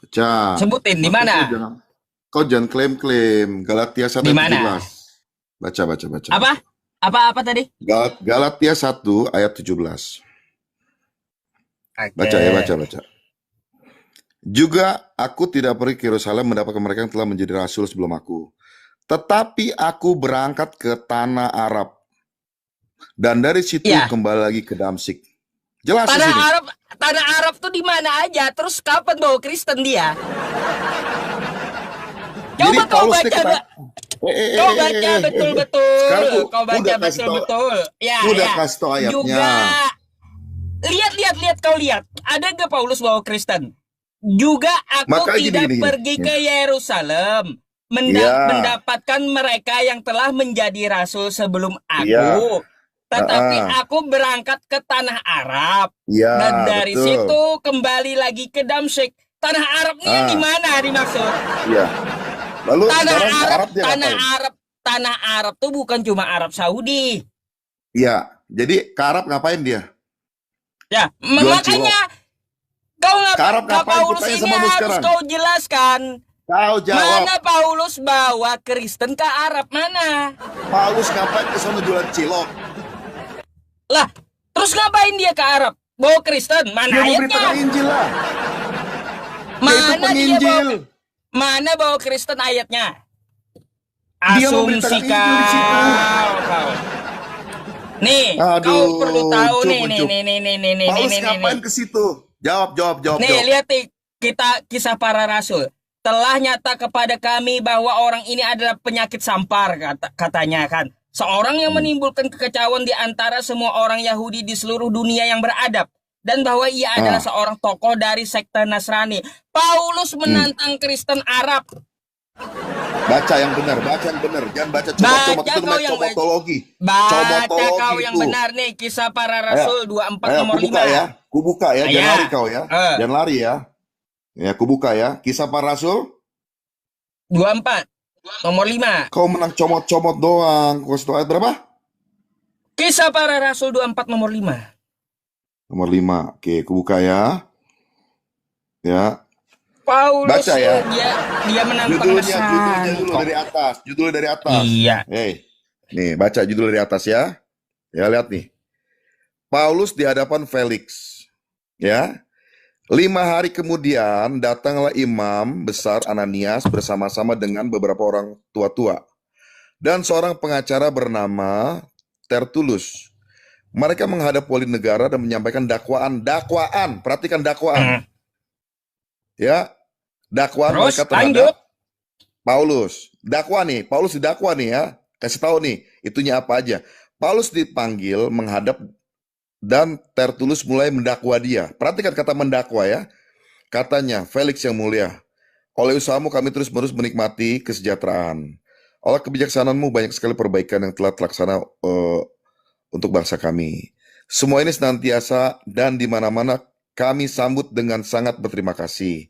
Baca. Sebutin di Makanya mana? kau jangan klaim-klaim. Galatia 1 Di ayat mana? 17. Baca, baca, baca, Apa? baca. Apa tadi? Galatia 1 ayat 17. Baca ya, baca, Oke. baca. Juga aku tidak pergi ke Yerusalem mendapatkan mereka yang telah menjadi rasul sebelum aku. Tetapi aku berangkat ke tanah Arab. Dan dari situ Iya. kembali lagi ke Damsik. Jelas di Tanah sini. Arab, tanah Arab tuh di mana aja? Terus kapan bawa Kristen dia? Jadi Coba kau Paulus ini baca, kata, kau baca betul-betul. Sekarang Kau ku baca udah kasih tau, betul-betul. Ya, ku udah ya. kasih tau ayatnya. Juga lihat kau lihat. Ada gak Paulus bawa Kristen? Juga aku Makanya tidak gini. pergi ke Yerusalem Iya, mendapatkan mereka yang telah menjadi rasul sebelum iya, aku. Tetapi aku berangkat ke tanah Arab. iya, Dan dari betul. situ kembali lagi ke Damsyik. Tanah Arab ini yang di Ah, mana dimaksud? iya. Lalu Tanah sekarang ke Arab, Arab dia tanah ngapain? Arab, tanah Arab tuh bukan cuma Arab Saudi. Iya, jadi ke Arab ngapain dia? Ya, Jualan cilok. makanya kau Ke Arab Kak ngapain? Paulus Kutanya ini sama mu harus sekarang. kau jelaskan. Kau jawab. Mana Paulus bawa Kristen ke Arab mana? Paulus ngapain ke sana jualan cilok? Lah, terus ngapain dia ke Arab? Bawa Kristen, mana Dia ayatnya? memberitakan Injil lah. Dia itu Mana dia penginjil. bawa? Mana bawa Kristen ayatnya? Dia Asumsi memberitakan Injil di situ. kau. Nih, Aduh, kau perlu tahu nih. Uncup. Paulus ngapain ke situ? Jawab. Nih, lihat nih, kita kisah para rasul. Telah nyata kepada kami bahwa orang ini adalah penyakit sampar, katanya kan. Seorang yang menimbulkan kekacauan di antara semua orang Yahudi di seluruh dunia yang beradab. Dan bahwa ia adalah seorang tokoh dari sekte Nasrani. Paulus menantang Kristen Arab. Baca yang benar. Jangan baca comot-comot, itu namanya comotologi. Baca kau yang benar nih, kisah para rasul 24 nomor 5. Kubuka ya, jangan lari kau ya. Jangan lari ya. Ya, kubuka ya. Kisah para rasul 24 nomor 5. Kau menang comot-comot doang. Kau ayat berapa? Kisah para rasul 24 nomor 5. Nomor 5. Oke, kubuka ya. Ya. Paulus Baca ya. Dia menantang Judulnya dulu dari atas. Judulnya dari atas. Iya. Nih, baca judul dari atas ya. Ya, lihat nih. Paulus di hadapan Felix. Ya. 5 hari kemudian datanglah imam besar Ananias bersama-sama dengan beberapa orang tua-tua dan seorang pengacara bernama Tertulus. Mereka menghadap wali negara dan menyampaikan dakwaan. Perhatikan dakwaan. Ya, dakwaan Terus, mereka terhadap Paulus. Paulus didakwa nih ya. Kasih tahu nih, itunya apa aja. Paulus dipanggil menghadap dan Tertulus mulai mendakwa dia. Perhatikan kata mendakwa ya. Katanya, Felix yang mulia, oleh usahamu kami terus-menerus menikmati kesejahteraan. Oleh kebijaksanaanmu banyak sekali perbaikan yang telah terlaksana untuk bangsa kami. Semua ini senantiasa dan di mana-mana kami sambut dengan sangat berterima kasih.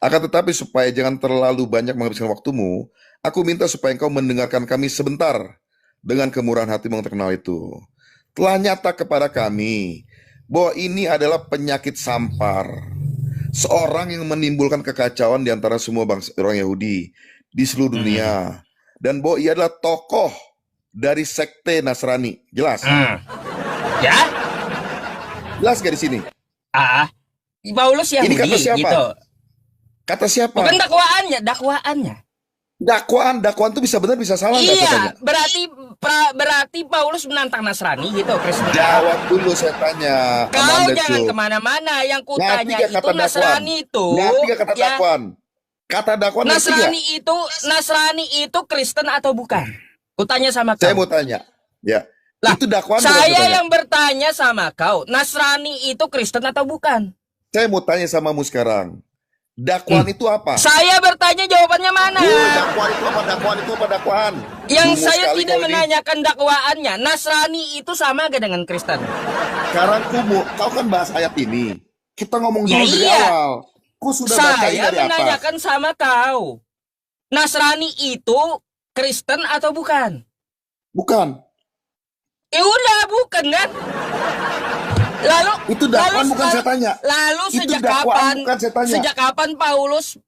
Akan tetapi supaya jangan terlalu banyak menghabiskan waktumu, aku minta supaya engkau mendengarkan kami sebentar dengan kemurahan hatimu yang terkenal itu. Telah nyata kepada kami bahwa ini adalah penyakit sampar, seorang yang menimbulkan kekacauan di antara semua bangsa orang Yahudi di seluruh dunia, dan bahwa ia adalah tokoh dari sekte Nasrani. Jelas? Ya? Jelas gak di sini? Paulus Yahudi. Ini kata siapa? Gitu. Kata siapa? Bukan dakwaannya. Dakwaan itu bisa benar bisa salah nggak katanya? Berarti Paulus menantang Nasrani gitu, Kristen. Jawab dulu saya tanya. Kau jangan kemana-mana. Yang kutanya itu Nasrani itu. Ngerti gak kata dakwaan? Kata dakwaan Nasrani itu Kristen atau bukan? Kutanya sama kau. Saya mau tanya. Ya. Lah, itu dakwaan. Saya yang bertanya sama kau. Nasrani itu Kristen atau bukan? Saya mau tanya samamu sekarang. Dakwaan itu apa? Saya bertanya jawabannya mana? Dakwaan itu apa dakwaan? Yang saya tidak menanyakan dakwaannya. Nasrani itu sama gak dengan Kristen? Sekarang kau kan bahas ayat ini. Kita ngomong dulu dari awal. Saya menanyakan sama kau. Nasrani itu Kristen atau bukan? Bukan. Udah bukan kan? Lalu Itu dakwaan bukan saya tanya. Lalu Itu sejak dakwaan kapan? bukan saya tanya. Sejak kapan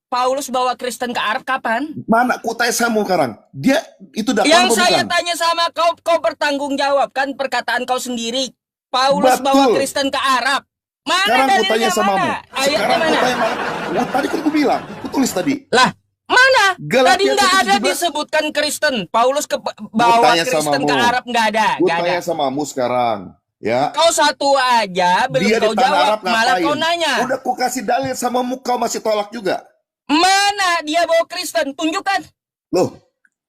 Paulus bawa Kristen ke Arab kapan? Mana kutai samu sekarang? Dia itu dakwaan Yang apa saya bukan? tanya sama kau bertanggung jawab kan perkataan kau sendiri. Paulus bawa Betul. Kristen ke Arab. Mana Sekarang dalilnya kutanya samamu. mana? Ayatnya Sekarang mana? kutanya mana? Wah, tadi kan gue bilang, gue tulis tadi. Lah, mana? Galatia Tadi nggak ada 1:17. disebutkan Kristen. Paulus bawa tanya Kristen samamu. ke Arab nggak ada, Gue nggak ada. tanya samamu sekarang, ya. Kau satu aja belum Dia di kau tanah jawab, Arab malah ngapain? kau nanya. Udah ku kasih dalil samamu, kau masih tolak juga. Mana dia bawa Kristen? Tunjukkan. Loh,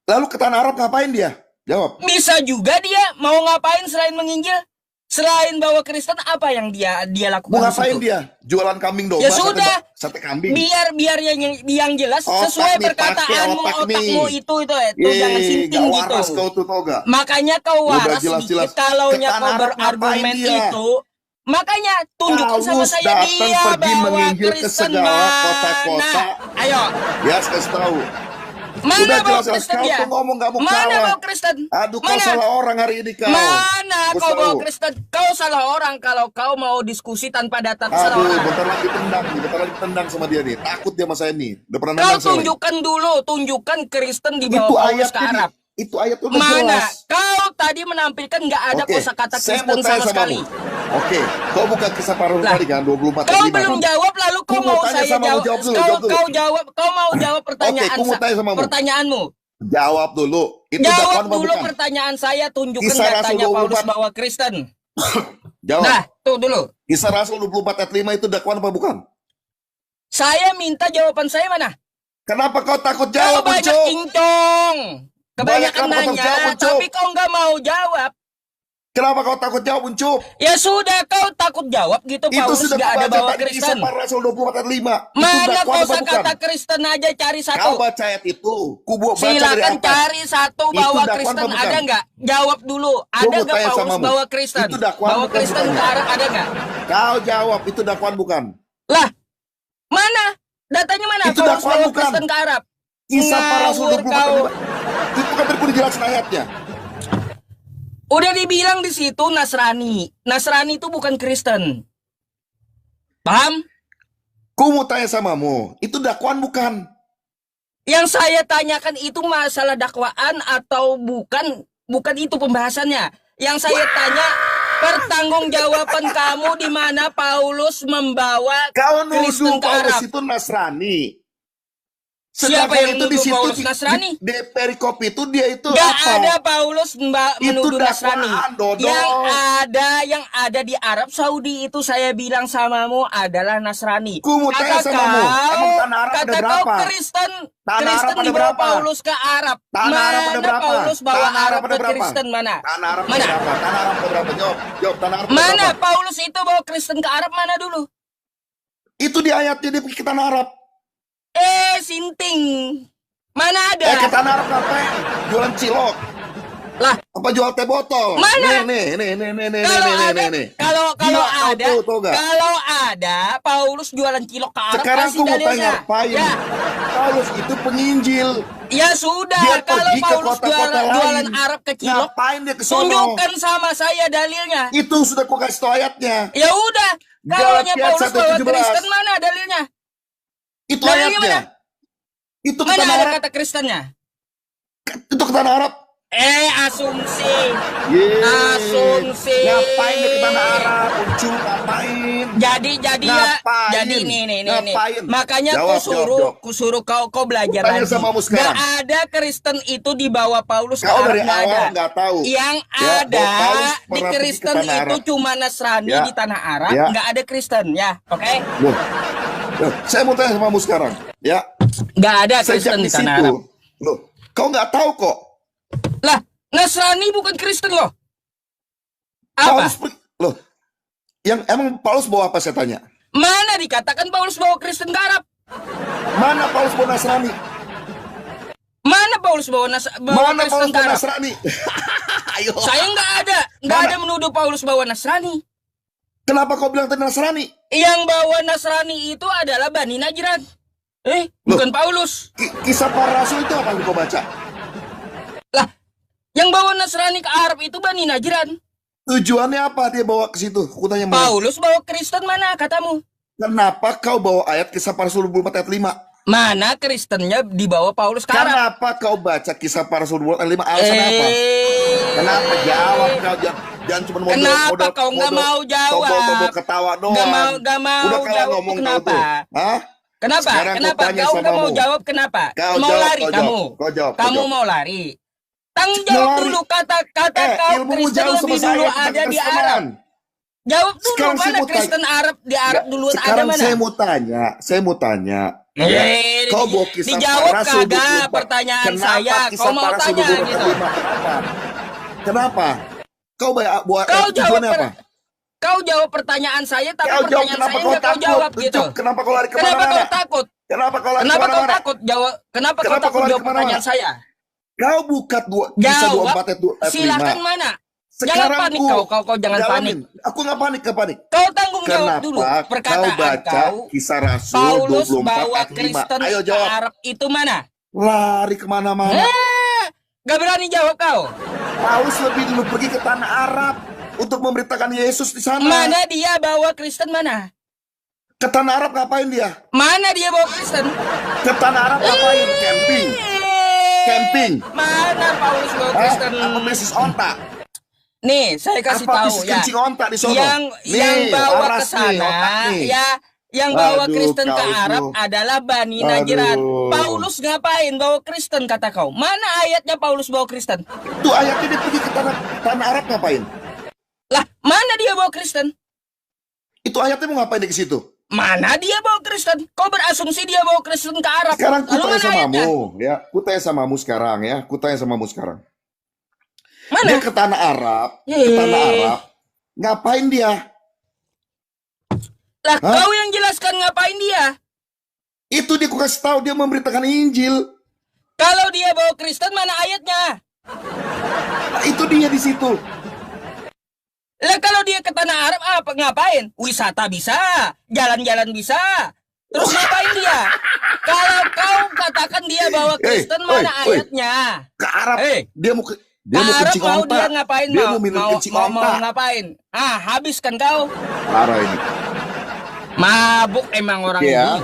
lalu ke tanah Arab ngapain dia? Jawab. Bisa juga dia mau ngapain selain menginjil? Selain bawa Kristen, apa yang dia lakukan? Mau di ngapain situ? dia? Jualan kambing domba, Ya sudah. sate kambing. Biar yang jelas Otak sesuai nih, perkataanmu, pakai otak otakmu nih. itu jangan sinting Gak gitu. waras kau tuh, tau gak? Makanya kau Udah waras jelas-jelas. sedikit kalau Ke kau tanah Arab berargumen ngapain dia? itu. Makanya tunjukkan sama Paulus saya datang dia pergi bawa menginjil ke Kristen segala mana. kota-kota. Ayo, Ya, saya kasih tahu. mana Udah bawa jelas-jelas Kristen kau dia? tuh ngomong gak mau Mana kalah. bawa Kristen? Aduh, kau Mana? salah orang hari ini kau. Mana Gua kau bawa tahu. Kristen? Kau salah orang kalau kau mau diskusi tanpa data salah Aduh, orang. bentar lagi tendang sama dia nih. Takut dia sama saya nih. Udah pernah Kau nendang saya. tunjukkan dulu, tunjukkan Kristen di Itu bawah Paulus ayat ke Arab. itu ayat udah Mana? jelas. Kau tadi menampilkan nggak ada Oke, kosakata saya Kristen mau tanya sama sekali. Oke, kau buka kisah para rasul Lah, tadi kan 24 Kau ayat 5 belum kan? jawab lalu kau Gua mau mau tanya saya sama, jawab. jawab dulu. Kau mau jawab pertanyaan gua mau tanya sama mu. pertanyaanmu. Jawab dulu. Itu Jawab dakwaan apa dulu bukan? pertanyaan saya, tunjukkan Kisah Rasul datanya Paulus 24. bawa Kristen. Jawab. Nah, tuh dulu. Kisah Rasul 24 ayat 5 itu dakwaan apa bukan? Saya minta jawaban saya mana? Kenapa kau takut Kau jawab, banyak Ucup? incong. Kebanyakan Banyak kenapa kau nanya, jawab, Ucup? tapi kau nggak mau jawab. Kenapa kau takut jawab, Ucup? Ya sudah, kau takut jawab gitu. Itu Paulus sudah nggak ada kubaca bawa tadi kisah Kristen. para Rasul 24 ayat 5. Itu Mana dakwaan apa bukan? kosakata Kristen aja cari Kau satu. baca ayat itu. Baca dari Silakan atas. cari satu Itu bawa dakwaan Kristen apa bukan? ada nggak? Jawab dulu. Ada mau nggak tanya Paulus samamu. bawa Kristen? Itu dakwaan Bawa bukan Kristen bukan? ke Arab ada nggak? Kau jawab, itu dakwaan bukan? Lah, mana? Datanya mana? Itu Paulus dakwaan bawa bukan? Kristen ke Arab. Kisah para Rasul Ngawur 24 kau. ayat 5. Itu kan tadi udah dijelasin ayatnya. Udah dibilang di situ Nasrani. Nasrani itu bukan Kristen. Paham? Ku mau tanya samamu, itu dakwaan bukan? Yang saya tanyakan itu masalah dakwaan atau bukan? Bukan itu pembahasannya. Yang saya tanya pertanggungjawaban kamu di mana Paulus membawa Kau Kristen nuduh ke Paulus Arab. itu Nasrani. Siapa yang itu nuduh Paulus Nasrani? Di perikop itu dia itu Gak apa? ada Paulus menuduh dakwaan, Nasrani. Dodo. Yang ada di Arab Saudi itu saya bilang samamu adalah Nasrani. Ku mau tanya samamu, emang tanah Arab ada kata kau berapa? Kristen Tanah Arab ada dibawa berapa? Paulus ke Arab. Tanah Arab ada Mana berapa? Paulus bawa Tanah Arab Arab ada ke berapa? Kristen mana? Tanah Arab ada Mana? berapa? Tanah Arab ada berapa? Jawab, tanah Arab ada Mana berapa? Paulus itu bawa Kristen ke Arab mana dulu? Itu di ayatnya dia pergi ke tanah Arab. Sinting. Mana ada? Ke tanah Arab ngapain? Jualan cilok. Lah, Apa jual teh botol? Mana? Nih. Kalau Gila kau ada, tuh, tau gak? kalau ada Paulus jualan cilok ke Arab, Sekarang kasih aku mau tanya, dalilnya. ngapain? Ya, Paulus itu penginjil. ya sudah. Dia Kalau pergi ke Paulus kota-kota jualan lain. Arab ke cilok, Ngapain dia ke sono? tunjukkan sama saya dalilnya. Itu sudah ku kasih tau ayatnya. Ya udah. Kalau Galatia Paulus bawa 1:17. Kristen mana dalilnya? Itu Dalilnya ayatnya. mana? Itu ke Mana tanah ada Arab. kata Kristennya? Itu ke tanah Arab. Asumsi. Yeay. Asumsi. Ngapain dia ke tanah Arab? Ucup, ngapain? Jadi Ngapain? jadi nih. Ngapain? Makanya Jawab, jawab. kusuruh kau belajar Tanya lagi. sama kamu sekarang. Gak ada Kristen itu di bawah Paulus ke Kau Arab, dari nggak awal ada. nggak tahu. Yang Ya, ada bahwa Paulus di pernah pergi ke Kristen tanah itu Arab. cuma Nasrani Ya. di tanah Arab, Ya. nggak ada Kristen ya, oke? Loh, saya mau tanya sama kamu sekarang, ya. Nggak ada Sejak Kristen di di tanah situ, Arab. loh, kau nggak tahu kok. Lah, Nasrani bukan Kristen loh. Apa? Paulus loh, yang emang Paulus bawa apa saya tanya? Mana dikatakan Paulus bawa Kristen ke Arab? Mana Paulus bawa Nasrani? Mana Paulus bawa Mana Kristen Paulus ke bawa Arab? Nasrani? Ayo. Saya nggak ada Mana? menuduh Paulus bawa Nasrani. Kenapa kau bilang tadi Nasrani? Yang bawa Nasrani itu adalah Bani Najran. Bukan Paulus. Kisah para rasul itu apa yang kau baca? Lah, yang bawa Nasrani ke Arab itu Bani Najran. Tujuannya apa dia bawa ke situ? Aku tanya mau. Paulus bawa Kristen mana katamu? Kenapa kau bawa ayat Kisah Para Rasul 24 ayat 5? Mana Kristennya dibawa Paulus ke Arab? Kenapa kau baca Kisah Para Rasul 24 ayat 5? Alasannya apa? Kenapa? Jawab kau, jangan cuma modal. Kenapa kau nggak mau jawab? Sobo-sobo ketawa doang. Gak mau Udah kalah jawab. ngomong kau Kenapa? tuh. Hah? Kenapa? Sekarang Kenapa kau tanya kau nggak sama mau mu. jawab? Kenapa? Kau Mau jawab, lari kau kamu? jawab, kau jawab, kau Kamu jawab. mau lari? Tanggung jawab Lari. dulu kata-kata kau ilmumu Kristen jauh sama lebih saya dulu tentang ada di kekristenan. Arab. Jawab dulu Sekarang saya mana mau Kristen Arab di Arab dulu ada Sekarang mana? saya mau tanya. Ya, kau bawa Kisah dijawab Para Rasul kagak 24. pertanyaan Kenapa saya? Kisah Kau mau Para Rasul tanya 24 gitu? Kenapa? Kau buat Kau jawab tujuannya apa? Kau jawab pertanyaan saya, tapi Kau jawab pertanyaan kenapa saya kau nggak kau takut? jawab gitu. Ucup, kenapa kau lari Kenapa kemana-mana? kau takut? Kenapa kau lari Kenapa kau kemana-mana? takut jawab? Kenapa kau Kenapa takut kau lari jawab kemana-mana? pertanyaan saya? Kau buka Kisah Jawab. 24 ayat 5. Silakan mana? Jangan Sekarang panik kau jangan panik. Aku nggak panik, nggak panik. Kau tanggung jawab Kenapa dulu. kau Perkataan baca kau, Kisah Rasul Paulus 24 bawa ayat 5? Kristen Ayo ke jawab. Arab itu mana? Lari kemana-mana. Gak berani jawab kau. Paulus lebih dulu pergi ke tanah Arab untuk memberitakan Yesus di sana. Mana dia bawa Kristen mana? Ke tanah Arab ngapain dia? Mana dia bawa Kristen? Ke tanah Arab ngapain? Camping. Camping. Mana Paulus bawa Kristen? Apa bisnis onta? Nih, saya kasih Apa tahu bisnis ya. kencing onta di sono? Yang bawa ke waras nih, otak sana nih. ya, yang bawa Aduh, Kristen ke kau itu. Arab adalah Bani Najran. Aduh. Paulus ngapain bawa Kristen kata kau? Mana ayatnya Paulus bawa Kristen? Tuh ayatnya dia pergi ke tanah Arab ngapain? Lah, mana dia bawa Kristen? Itu ayatnya mau ngapain dia ke situ? Mana dia bawa Kristen? Kau berasumsi dia bawa Kristen ke Arab. Sekarang ku Lalu tanya mana sama ayatnya? mu, ya. Ku tanya samamu sekarang ya. Ku tanya samamu sekarang. Mana? Dia ke tanah Arab, ngapain dia? Lah, Hah? kau yang jelaskan ngapain dia? Itu dia ku kasih tahu dia memberitakan Injil. Kalau dia bawa Kristen, mana ayatnya? Nah, itu dia di situ. Lah, kalau dia ke tanah Arab apa ngapain? Wisata bisa, jalan-jalan bisa. Terus ngapain dia? Kalau kau katakan dia bawa Kristen, mana ayatnya? Ke Arab. Dia mau Arab kencing mau onta. dia ngapain? Dia mau minum kencing onta. Ngapain? Ah, habiskan kau. Parah ini. Mabuk emang orang Oke ya. ini.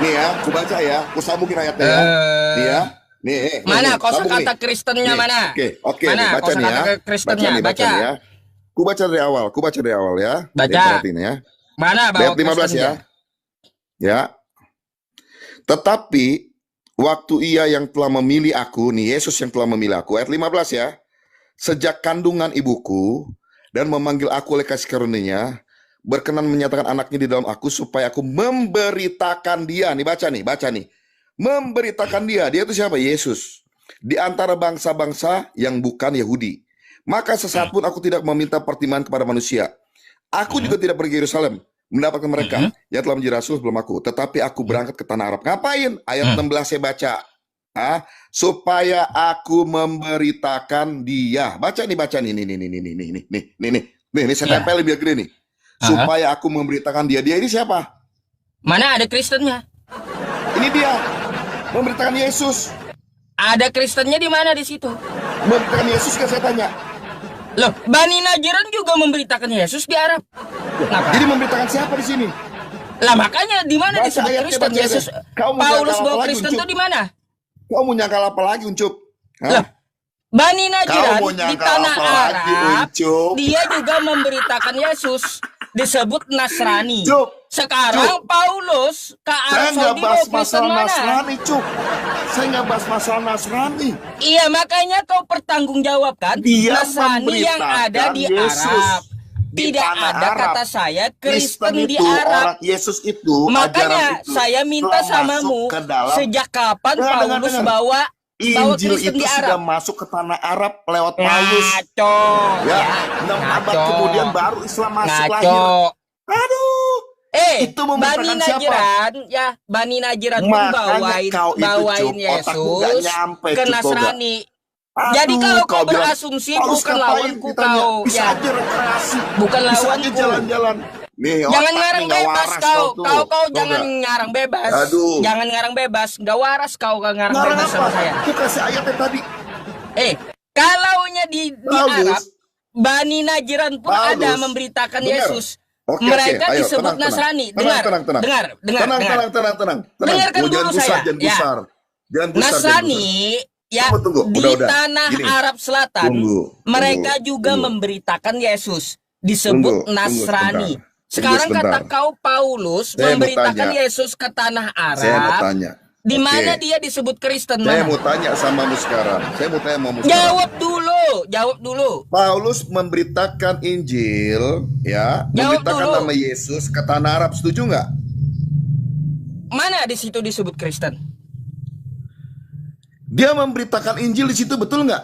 Nih ya, ku baca ya. Ku sambungin ayatnya ya. Nih ya. Nih, Mana nih, kosakata sambung nih. Kristennya Nih, mana? Oke, Mana nih, baca nih ya. kosakata Kristennya? Baca Baca. nih ya. Ku baca dari awal ya. Baca. Nih, perhatiin ya. Mana bawa Ayat 15 Kristennya? ya. Ya. Tetapi waktu ia yang telah memilih aku, nih Yesus yang telah memilih aku, ayat 15 ya. Sejak kandungan ibuku dan memanggil aku oleh kasih karunia-Nya, berkenan menyatakan anaknya di dalam aku supaya aku memberitakan dia. Nih baca nih. Memberitakan dia. Dia itu siapa? Yesus. Di antara bangsa-bangsa yang bukan Yahudi. Maka sesaat pun aku tidak meminta pertimbangan kepada manusia. Aku juga tidak pergi ke Yerusalem mendapatkan mereka yang telah menjadi rasul sebelum aku. Tetapi aku berangkat ke tanah Arab. Ngapain? Ayat 16 saya baca. Supaya aku memberitakan dia. Baca nih. Nih, saya tempel biar gede nih. Supaya aku memberitakan dia. Dia ini siapa? Mana ada Kristennya? Ini dia. Memberitakan Yesus. Ada Kristennya di mana di situ? Memberitakan Yesus kan saya tanya. Loh, Bani Najran juga memberitakan Yesus di Arab. Kenapa? Jadi memberitakan siapa di sini? Lah makanya di mana Baca disebut ayatnya, Kristen? baca Yesus ayatnya. Kau mau Paulus nyangkal bawa apa lagi, Kristen Uncup? tuh di mana? Kau mau nyangkal apa lagi, Uncup? Lah, Bani Najran Kau mau di nyangkal tanah apa lagi, Arab, Uncup? dia juga memberitakan Yesus, disebut Nasrani. Cup. Sekarang Paulus ke Saya Arab nggak Saudi bawa bahas Kristen masalah mana? Nasrani, Cuk. Saya nggak bahas masalah Nasrani. Iya, makanya kau pertanggungjawabkan Dia Nasrani yang ada di memberitakan Arab. Yesus Tidak tanah ada Arab. kata saya Kristen di itu, Arab. orang Yesus itu, Makanya ajaran itu saya minta telah samamu, masuk ke dalam sejak kapan Dengar, Paulus dengar. bawa Injil Kristen itu di sudah Arab? masuk ke tanah Arab lewat Paulus. Ngaco. Ya, 6 abad Ngaco. kemudian baru Islam masuk Ngaco. lahir. Aduh. Itu Itu memberitakan Bani siapa? Najran, ya Bani Najran pun Makanya kau itu, bawain Cuk, otakmu nggak Yesus nyampe, ke Cuk, Nasrani. Aduh, Jadi kalau kau bilang, berasumsi Paulus bukan ngapain lawanku ditanya? kau, Bisa ya. aja rekreasi. Bukan Bisa aja lawanku. jalan-jalan. Nih, Jangan otak ngarang nih nggak bebas waras kau. tuh. Kau Tau jangan nggak? ngarang bebas. Aduh. Jangan ngarang bebas. Gak waras kau ngarang Ngarang bebas apa? sama saya. Aku kasih ayatnya tadi. Kalaunya di Bagus. Arab, Bani Najiran pun Paulus, ada memberitakan dengar. Yesus. Oke, Mereka ayo, disebut tenang. Nasrani. Tenang. Dengar. Tenang. Dengarkan Jangan dulu gusar, saya. jangan Ya. gusar. Jangan gusar, Nasrani ya Tunggu. di Udah. tanah Gini. Arab Selatan mereka juga tunggu. memberitakan Yesus, disebut Tunggu, Nasrani. sebentar. Sekarang Tunggu kata sebentar. kau Paulus Saya mau memberitakan tanya. Yesus ke tanah Saya mau Arab. tanya. Di mana Oke. dia disebut Kristen? Saya Mana? mau tanya samamu sekarang. Jawab dulu. Paulus memberitakan Injil, ya, Jawab memberitakan dulu. nama Yesus ke tanah Arab, setuju nggak? Mana di situ disebut Kristen? Dia memberitakan Injil di situ, betul nggak?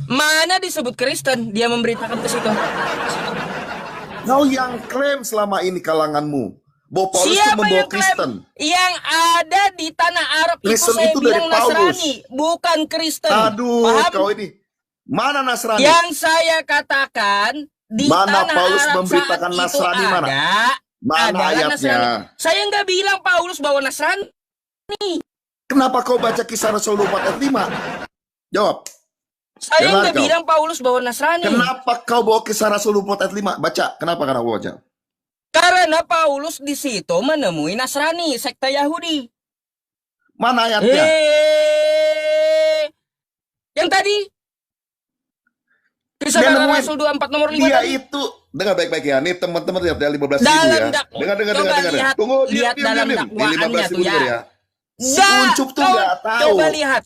Mana disebut Kristen? Dia memberitakan ke situ. Kau yang klaim selama ini kalanganmu bahwa Paulus itu Siapa membawa yang klaim? Kristen. Yang ada di tanah Arab Kristen itu saya itu dari bilang Paulus. Nasrani, bukan Kristen. Aduh, Paham? kau ini mana Nasrani? Yang saya katakan di Mana tanah Paulus Arab memberitakan saat Nasrani itu mana? Mana adalah ayatnya? Nasrani. Saya nggak bilang Paulus bawa Nasrani. Kenapa kau baca Kisah Rasul 24 ayat 5? Jawab. Saya Jangan nggak kau. bilang Paulus bawa Nasrani. Kenapa kau bawa Kisah Rasul 24 ayat 5? Baca. Kenapa kau baca? Karena Paulus di situ menemui Nasrani, sekte Yahudi. Mana ayatnya? Yang tadi Kisah Dia Para nemuin. Rasul 24 nomor 5 Dia tadi. itu, dengar baik-baik ya. Nih teman-teman lihat ya 15.000 Dalam ya. coba Dengar. lihat, Tunggu, lihat dalam Nih dakwaannya 15.000 tuh ya. denger ya. Si Nggak, Uncup tuh kau nggak tahu. coba lihat.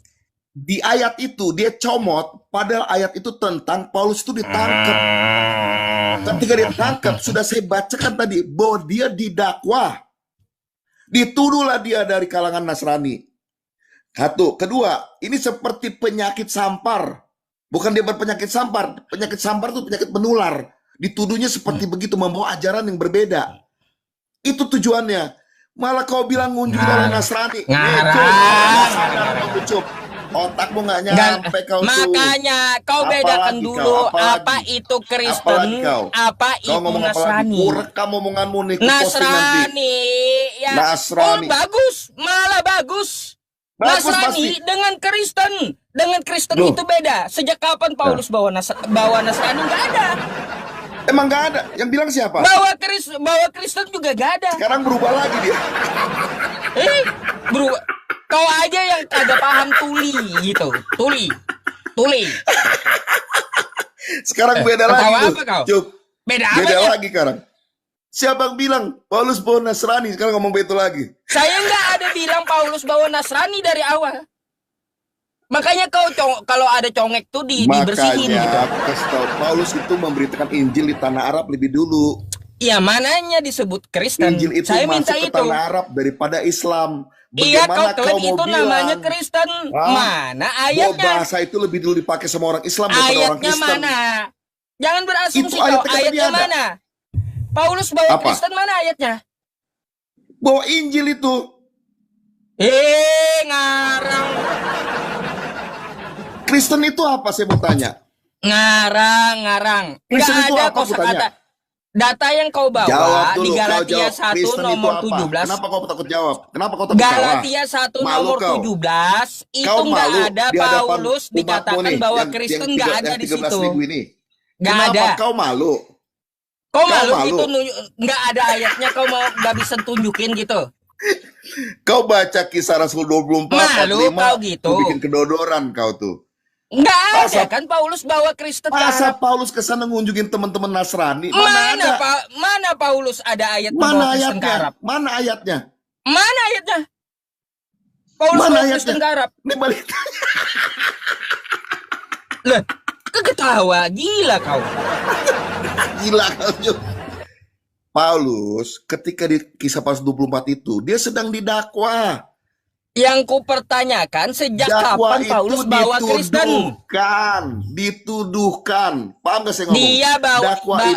Di ayat itu dia comot, padahal ayat itu tentang Paulus itu ditangkap. Ketika dia ditangkap, sudah saya bacakan tadi bahwa dia didakwa. Dituduhlah dia dari kalangan Nasrani. Satu, kedua, ini seperti penyakit sampar. Bukan dia berpenyakit sampar. Penyakit sampar itu penyakit menular. Dituduhnya seperti begitu, membawa ajaran yang berbeda. Itu tujuannya. Malah kau bilang ngunjung orang Nasrani. Cup. Otakmu nggak nyampe kau tuh. Makanya kau Apalagi bedakan kau, dulu apalagi? apa itu Kristen, Apalagi kau? apa Kau itu ngomong apa lagi? Nasrani. Kurekam omonganmu nih. Ku posting nanti. Nasrani, ya. Nasrani. Oh bagus, malah bagus. Bagus, Nasrani pasti. dengan Kristen Loh. itu beda. Sejak kapan Paulus bawa Nasrani? Nggak ada. Emang nggak ada. Yang bilang siapa? Bawa Kristen juga nggak ada. Sekarang berubah lagi dia. Berubah. Kau aja yang kagak paham tuli gitu. Tuli. Sekarang beda Ketawa lagi tuh. apa kau? Cup. Beda Beda apanya? lagi sekarang. Siapa yang bilang Paulus bawa Nasrani? Sekarang ngomong begitu lagi. Saya nggak ada bilang Paulus bawa Nasrani dari awal. Makanya kalau ada congek tuh dibersihin gitu. Makanya aku kasih tahu, Paulus itu memberitakan Injil di tanah Arab lebih dulu. Ya mananya disebut Kristen. Injil itu Saya masuk minta ke itu. tanah Arab daripada Islam. Iya, Bagaimana kau klaim mau itu bilang namanya Kristen. Mana bahwa ayatnya? bahasa itu lebih dulu dipakai sama orang Islam daripada orang Ayatnya Kristen? mana? Jangan berasumsi Itu kau. ayatnya tadi Ayatnya ada. mana? Paulus bawa Apa? Kristen mana ayatnya? Bahwa Injil itu Ngarang. Kristen itu apa, saya mau tanya? Ngarang. Kristen Nggak itu ada apa, aku kosakata. tanya? Data yang kau bawa Jawab di dulu, kau Galatia jawab. 1 Kristen itu nomor apa? 17. Kenapa kau takut jawab? Kenapa kau takut salah? Galatia 1 Malu nomor kau. 17 itu Kau nggak malu ada di hadapan Paulus umatmu dikatakan nih, bahwa yang Kristen tiga- nggak ada yang di 13.000 situ. ini. Nggak Kenapa ada. kau malu? Kau Kau malu malu. gitu nggak ada ayatnya, kau mau nggak bisa tunjukin gitu. Kau baca Kisah Rasul 24 Malu 45, kau gitu. kau bikin kedodoran kau tuh. Nggak ada Masa- kan Paulus bawa Kristen ke Masa Arab. Paulus kesana ngunjungin teman-teman Nasrani? Mana ada? Mana Paulus ada ayat Mana bawa Kristen ke ayatnya? Arab? Mana ayatnya? Mana ayatnya? Paulus Mana bawa ayatnya? Kristen ke Arab. Ini balik. Lah, ketawa gila kau. Gila kau. Jok. Paulus ketika di Kisah Paulus 24 itu dia sedang didakwa. Yang ku pertanyakan sejak Dakwa kapan Paulus bawa Kristen? Dituduhkan. Paham gak saya ngomong? Dia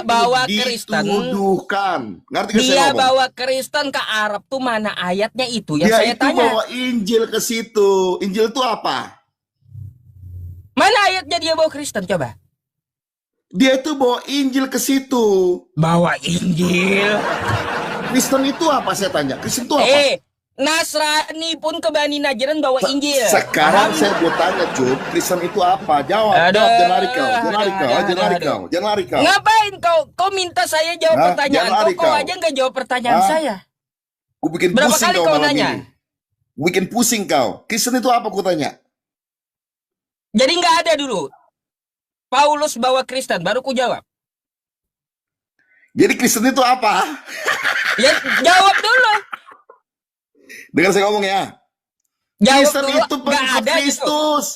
bawa Kristen. Dituduhkan. Ngerti gak saya Dia ngomong? bawa Kristen ke Arab tuh mana ayatnya itu yang Dia saya itu tanya. bawa Injil ke situ. Injil itu apa? Mana ayatnya dia bawa Kristen coba? Dia itu bawa Injil ke situ. Bawa Injil. Kristen itu apa, saya tanya? Kristen itu apa? Nasrani pun ke Bani Najran bawa Injil. Sekarang Paham? saya mau tanya, Cuk, Kristen itu apa? Jawab, Aduh, jangan lari kau, jangan lari aduh, kau, aduh, jangan lari aduh. kau, jangan lari kau. Ngapain kau minta saya jawab Hah? pertanyaan Jangan lari kau kau. aja nggak jawab pertanyaan Hah? saya. Gue bikin Berapa pusing kali kau kau malam nanya? ini. Gue bikin pusing kau. Kristen itu apa? Gue tanya. Jadi nggak ada dulu. Paulus bawa Kristen, baru ku jawab. Jadi Kristen itu apa? Ya jawab dulu. Dengar saya ngomong ya. Jawab Kristen dulu. itu Nggak pengikut ada gitu. Kristus.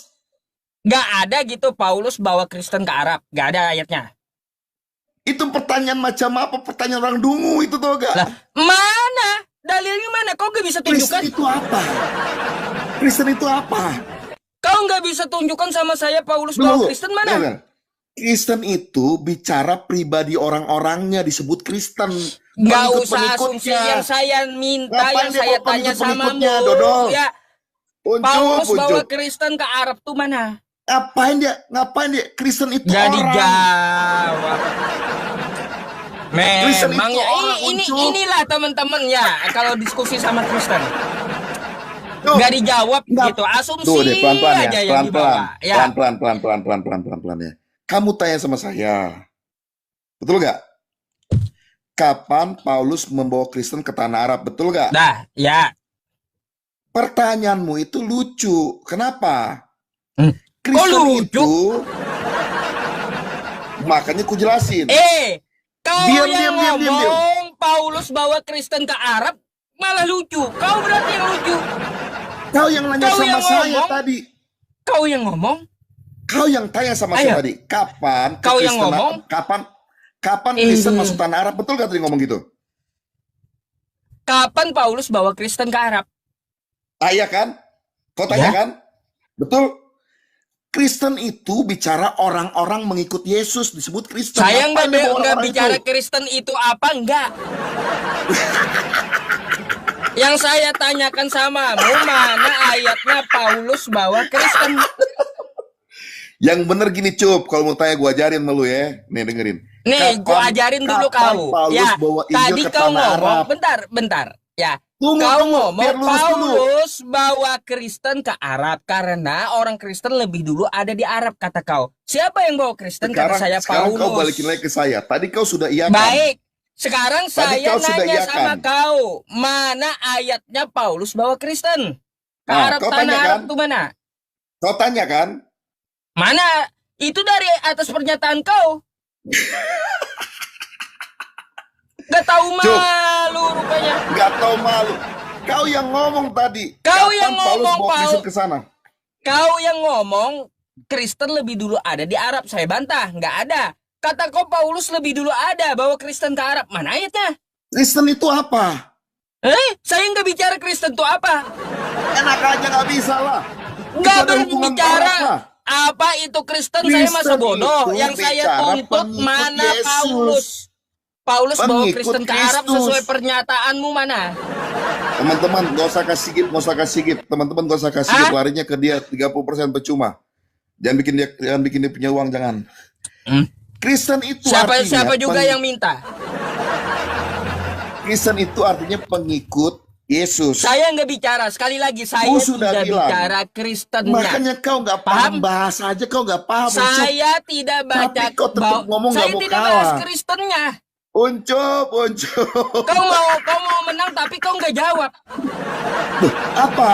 Nggak ada gitu Paulus bawa Kristen ke Arab. Nggak ada ayatnya. Itu pertanyaan macam apa? Pertanyaan orang dungu itu tuh gak? Lah, mana? Dalilnya mana? Kau nggak bisa Kristen tunjukkan. itu apa? Kristen itu apa? Kau nggak bisa tunjukkan sama saya Paulus Dulu, bawa Kristen mana? dengar. Kristen itu bicara pribadi orang-orangnya disebut Kristen. Nggak usah asumsi Pengikut-pengikutnya. yang saya minta, Ngapain yang dia saya bawa tanya sama pengikut-pengikutnya, Dodol? Ya, Unjuk, Paulus bawa unjuk. Kristen ke Arab tuh mana? Ngapain dia? Ngapain dia? Kristen itu Nggak orang. dijawab. Kristen Memang itu ya orang, Ucup. inilah teman-teman ya kalau diskusi sama Kristen. Tuh, Nggak dijawab nggak. gitu, asumsi Tuh deh, pelan-pelan ya, aja yang pelan-pelan, dibawa. Ya, pelan-pelan ya. Kamu tanya sama saya, betul gak? Kapan Paulus membawa Kristen ke tanah Arab, betul gak? dah, ya. Pertanyaanmu itu lucu, kenapa? Hmm. Kristen lucu? itu, makanya ku jelasin. Kau Diam, yang diam, diam, diam, ngomong Paulus bawa Kristen ke Arab malah lucu. Kau berarti yang lucu. Kau yang nanya Kau sama yang saya ngomong. tadi. Kau yang ngomong. Kau yang tanya sama Ayo. saya tadi. Kapan? Kau yang kekristenan- ngomong. Kapan Kristen masuk tanah Arab? Betul gak tadi ngomong gitu? Kapan Paulus bawa Kristen ke Arab? Ah, iya kan? Kau tanya Ya. kan? Betul? Kristen itu bicara orang-orang mengikut Yesus, disebut Kristen. Saya Ngapain dia bawa nggak orang-orang bicara itu? Kristen itu apa, enggak. Yang saya tanyakan samamu, mana ayatnya Paulus bawa Kristen? Yang bener gini, Cup. Kalau mau tanya gue ajarin sama lu ya. Nih dengerin. Nih, gua ajarin dulu kapan kau. Paulus Ya, bawa Injil tadi ke kau tanah ngomong, Arab? bentar. Ya, Tunggu, kau biar ngomong lurus dulu. Paulus bawa Kristen ke Arab karena orang Kristen lebih dulu ada di Arab, kata kau. Siapa yang bawa Kristen? Kata saya Sekarang Paulus. kau balikin lagi ke saya. Tadi kau sudah iya kan? Baik. Sekarang Tadi saya kau sudah nanya iakan. sama kau, mana ayatnya Paulus bawa Kristen? Ke Nah, Arab, kau tanah tanya Arab kan? tuh mana? Kau tanya kan? Mana? Itu dari atas pernyataan kau. Gak tahu Cuk. malu rupanya. Nggak tahu malu. Kau yang ngomong tadi. Kau Kapan yang Paulus ngomong, bawa Kristen Paul. ke sana? Kau yang ngomong Kristen lebih dulu ada di Arab. Saya bantah, nggak ada. Kata kau Paulus lebih dulu ada bawa Kristen ke Arab. Mana ayatnya? Kristen itu apa? Saya nggak bicara Kristen itu apa. Enak aja nggak bisa lah. Nggak Itu ada hubungan berbicara erat lah. apa itu Kristen. Saya masa Kristen bodoh. itu Yang saya bicara tuntut pengikut mana Yesus. Paulus. Paulus bawa Pengikut Kristen ke Arab Kristus. sesuai pernyataanmu mana? Teman-teman gak usah kasih gift, gak usah kasih gift. Teman-teman gak usah kasih gift, larinya ke dia 30% percuma. Jangan bikin dia punya uang, jangan. Kristen itu Siapa juga yang minta? Kristen itu artinya pengikut Yesus. Saya nggak bicara, sekali lagi saya Gua sudah tidak bilang. bicara Kristennya. Makanya kau nggak paham bahasa aja, kau nggak paham. Saya tidak baca. Tapi kau tetap ngomong nggak saya mau tidak kalah. bahas Kristennya. Uncup. Kau mau menang tapi kau nggak jawab. Duh, apa?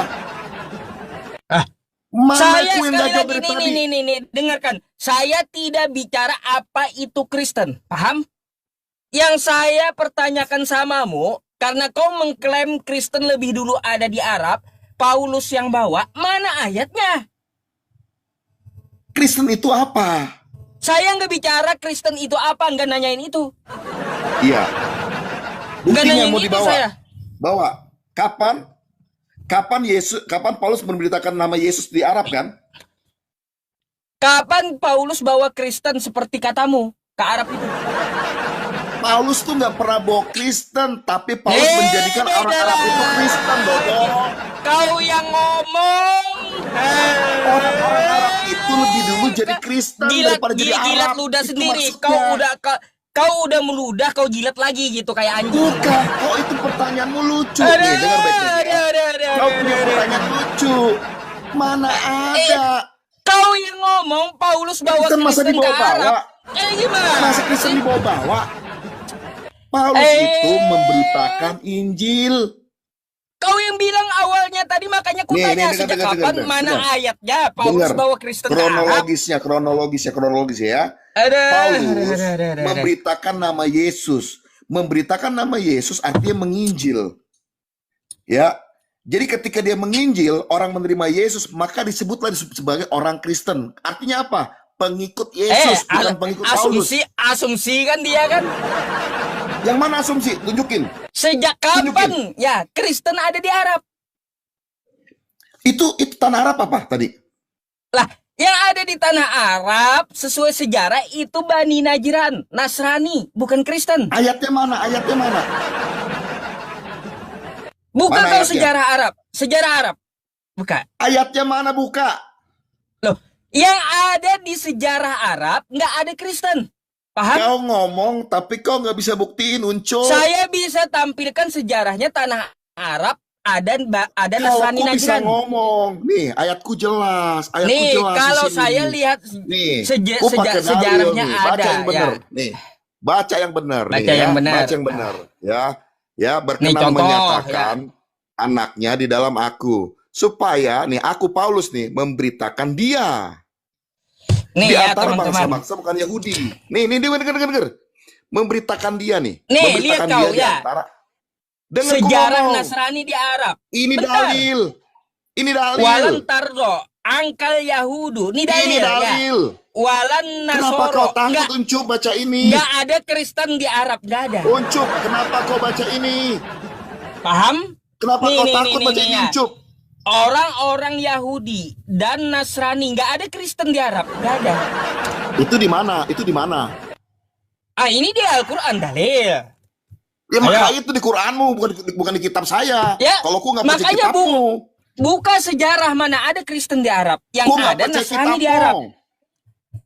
Mana Saya aku yang sekali nggak jawab lagi dari tadi? nih, dengarkan. Saya tidak bicara apa itu Kristen, paham? Yang saya pertanyakan samamu, karena kau mengklaim Kristen lebih dulu ada di Arab, Paulus yang bawa, mana ayatnya? Kristen itu apa? Saya nggak bicara Kristen itu apa, nggak nanyain itu. Iya. Nggak Buktinya nanyain mau itu dibawa. saya. Bawa. Kapan Paulus memberitakan nama Yesus di Arab kan? Kapan Paulus bawa Kristen seperti katamu ke Arab itu? Paulus tuh nggak pernah bawa Kristen, tapi Paulus menjadikan beda orang Arab itu lagi. Kristen, Dodol. Kau yang ngomong. Orang-orang Arab itu lebih dulu jadi Kristen daripada jadi Arab. Gilat ludah Itu sendiri. maksudnya. Kau udah kau udah meludah, kau jilat lagi gitu kayak anjing. Bukan, kok itu pertanyaanmu lucu. Nih, dengar baik-baik ya. Kau punya pertanyaan lucu. Mana ada? Kau yang ngomong Paulus bawa Kristen masa Kristen ke dibawa-bawa? Arab. Gimana? Masa Kristen dibawa-bawa? Paulus itu memberitakan Injil. Kau yang bilang awalnya tadi, makanya ku tanya sejak kapan mana ayatnya Paulus bawa Kristen ke Arab. Kronologisnya ya. Paulus memberitakan nama Yesus. Memberitakan nama Yesus artinya menginjil. Ya. Jadi ketika dia menginjil, orang menerima Yesus, maka disebutlah sebagai orang Kristen. Artinya apa? Pengikut Yesus, bukan pengikut Paulus. Asumsi kan dia kan. Yang mana asumsi? Tunjukin. Sejak kapan ya Kristen ada di Arab? Itu tanah Arab apa tadi? Lah, yang ada di tanah Arab sesuai sejarah itu Bani Najran, Nasrani, bukan Kristen. Ayatnya mana? Buka Mana kau ayatnya? sejarah Arab. Buka. Ayatnya mana buka? Loh, yang ada di sejarah Arab nggak ada Kristen. Paham? Kau ngomong tapi kau nggak bisa buktiin, Uncul. Saya bisa tampilkan sejarahnya tanah Arab ada Nasrani Kalau kau bisa Najran. ngomong, nih ayatku jelas. Nih, jelas kalau di sini. saya lihat Nih, ku pakai dalil sejarahnya nih. ada. Baca yang benar. Ya. Nih, baca yang benar. Baca nih, yang ya. benar. Baca yang benar. Ya, Nih, berkenan contoh, menyatakan anaknya di dalam aku. Supaya, nih, aku Paulus nih, memberitakan dia. Nih Di ya antara teman-teman. bangsa-bangsa bukan Yahudi. Nih, dengar. Memberitakan dia nih. Nih, lihat Memberitakan kau dia di ya. antara. Dengar Sejarah ku ngomong. Nasrani di Arab. Ini Bentar. dalil. Ini dalil. Walan tardo, angkal Yahudu. Ini dalil. Ini dalil. Ya. Walan Kenapa kau Nasoro. takut Uncuk baca ini? Nggak ada Kristen di Arab, nggak ada. Uncuk, kenapa kau baca ini? Paham? Kenapa kau takut baca ini, ya. Uncuk? Orang-orang Yahudi dan Nasrani nggak ada Kristen di Arab, nggak ada. Itu di mana? Itu di mana? Ah, ini di Al-Quran dalil. Ya makanya itu di Quranmu, bukan di kitab saya. Ya, kalau ku nggak baca makanya, kitabmu. Buka sejarah mana ada Kristen di Arab. Yang Ku nggak ada baca Nasrani di kitabmu. Arab.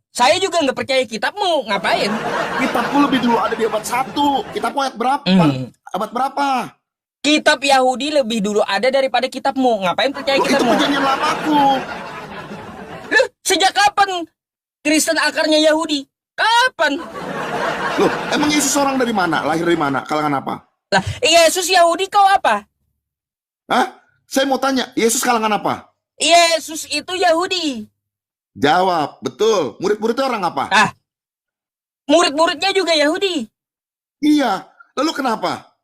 Saya juga nggak percaya kitabmu, ngapain? Kitabku lebih dulu ada di abad 1. Kitabmu ayat berapa? Abad berapa? Kitab Yahudi lebih dulu ada daripada kitabmu. Ngapain percaya Itu kitabmu? perjanjian lamaku. Loh, sejak kapan Kristen akarnya Yahudi? Kapan? Loh, emang Yesus orang dari mana? Lahir dari mana? Kalangan apa? Lah, Yesus Yahudi kau apa? Hah? Saya mau tanya, Yesus kalangan apa? Yesus itu Yahudi. Jawab, betul. Murid-muridnya orang apa? Ah, murid-muridnya juga Yahudi. Iya. Lalu kenapa?